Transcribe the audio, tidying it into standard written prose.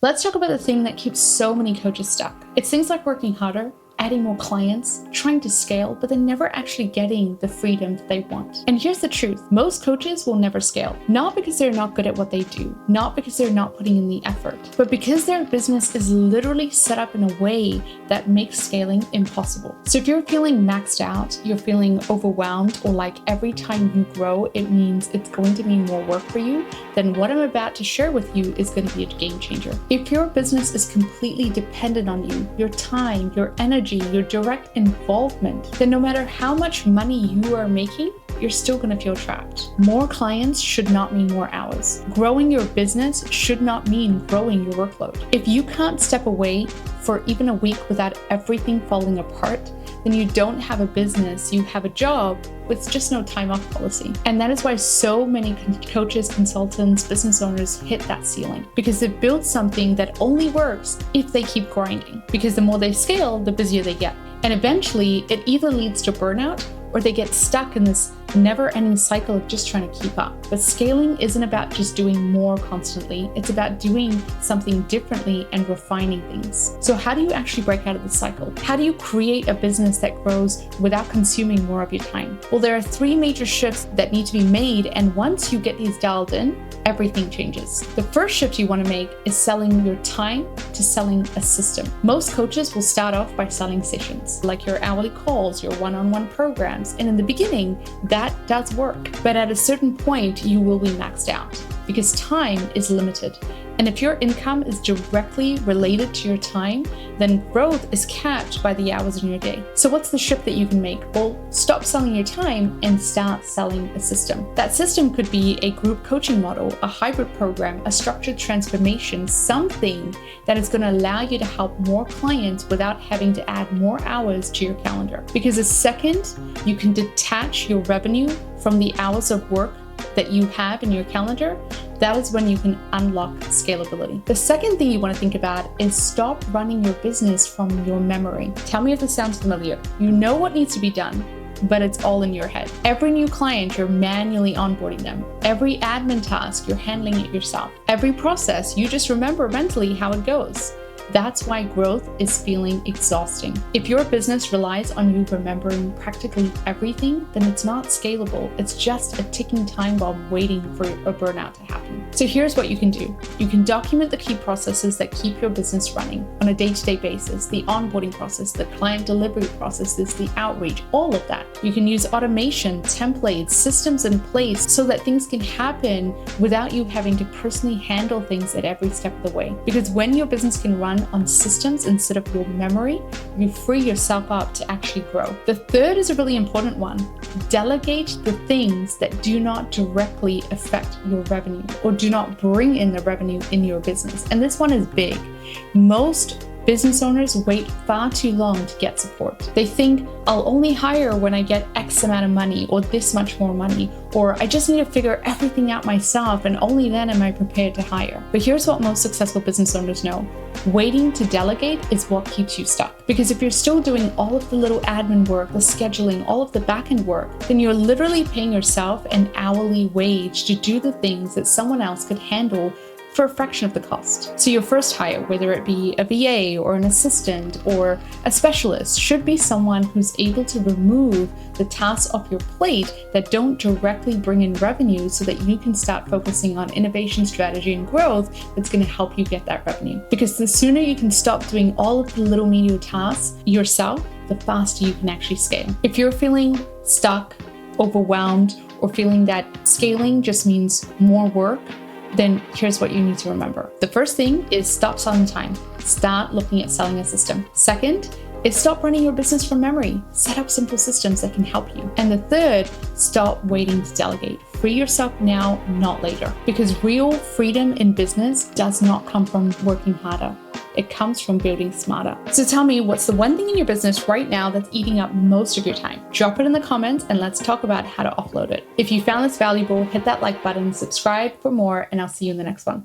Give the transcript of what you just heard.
Let's talk about the thing that keeps so many coaches stuck. It's things like working harder, adding more clients, trying to scale, but then never actually getting the freedom that they want. And here's the truth. Most coaches will never scale, not because they're not good at what they do, not because they're not putting in the effort, but because their business is literally set up in a way that makes scaling impossible. So if you're feeling maxed out, you're feeling overwhelmed, or like every time you grow, it means it's going to mean more work for you, then what I'm about to share with you is going to be a game changer. If your business is completely dependent on you, your time, your energy, your direct involvement, then no matter how much money you are making, you're still going to feel trapped. More clients should not mean more hours. Growing your business should not mean growing your workload. If you can't step away for even a week without everything falling apart, then you don't have a business, you have a job with just no time off policy. And that is why so many coaches, consultants, business owners hit that ceiling, because they've built something that only works if they keep grinding, because the more they scale, the busier they get. And eventually it either leads to burnout or they get stuck in this never-ending cycle of just trying to keep up. But scaling isn't about just doing more constantly. It's about doing something differently and refining things. So how do you actually break out of this cycle? How do you create a business that grows without consuming more of your time? Well, there are three major shifts that need to be made, and once you get these dialed in, everything changes. The first shift you want to make is selling your time to selling a system. Most coaches will start off by selling sessions, like your hourly calls, your one-on-one programs. And in the beginning, that does work. But at a certain point, you will be maxed out because time is limited. And if your income is directly related to your time, then growth is capped by the hours in your day. So what's the shift that you can make? Well, stop selling your time and start selling a system. That system could be a group coaching model, a hybrid program, a structured transformation, something that is going to allow you to help more clients without having to add more hours to your calendar. Because the second you can detach your revenue from the hours of work that you have in your calendar, that is when you can unlock scalability. The second thing you want to think about is stop running your business from your memory. Tell me if this sounds familiar. You know what needs to be done, but it's all in your head. Every new client, you're manually onboarding them. Every admin task, you're handling it yourself. Every process, you just remember mentally how it goes. That's why growth is feeling exhausting. If your business relies on you remembering practically everything, then it's not scalable. It's just a ticking time bomb waiting for a burnout to happen. So here's what you can do. You can document the key processes that keep your business running on a day-to-day basis, the onboarding process, the client delivery processes, the outreach, all of that. You can use automation, templates, systems in place so that things can happen without you having to personally handle things at every step of the way. Because when your business can run on systems instead of your memory, you free yourself up to actually grow. The third is a really important one. Delegate the things that do not directly affect your revenue or do not bring in the revenue in your business. And this one is big. Most business owners wait far too long to get support. They think, I'll only hire when I get X amount of money or this much more money, or I just need to figure everything out myself and only then am I prepared to hire. But here's what most successful business owners know. Waiting to delegate is what keeps you stuck. Because if you're still doing all of the little admin work, the scheduling, all of the back-end work, then you're literally paying yourself an hourly wage to do the things that someone else could handle for a fraction of the cost. So your first hire, whether it be a VA or an assistant or a specialist, should be someone who's able to remove the tasks off your plate that don't directly bring in revenue so that you can start focusing on innovation, strategy, and growth that's going to help you get that revenue. Because the sooner you can stop doing all of the little menial tasks yourself, the faster you can actually scale. If you're feeling stuck, overwhelmed, or feeling that scaling just means more work, then here's what you need to remember. The first thing is stop selling time. Start looking at selling a system. Second is stop running your business from memory. Set up simple systems that can help you. And the third, stop waiting to delegate. Free yourself now, not later. Because real freedom in business does not come from working harder. It comes from building smarter. So tell me, what's the one thing in your business right now that's eating up most of your time? Drop it in the comments and let's talk about how to offload it. If you found this valuable, hit that like button, subscribe for more, and I'll see you in the next one.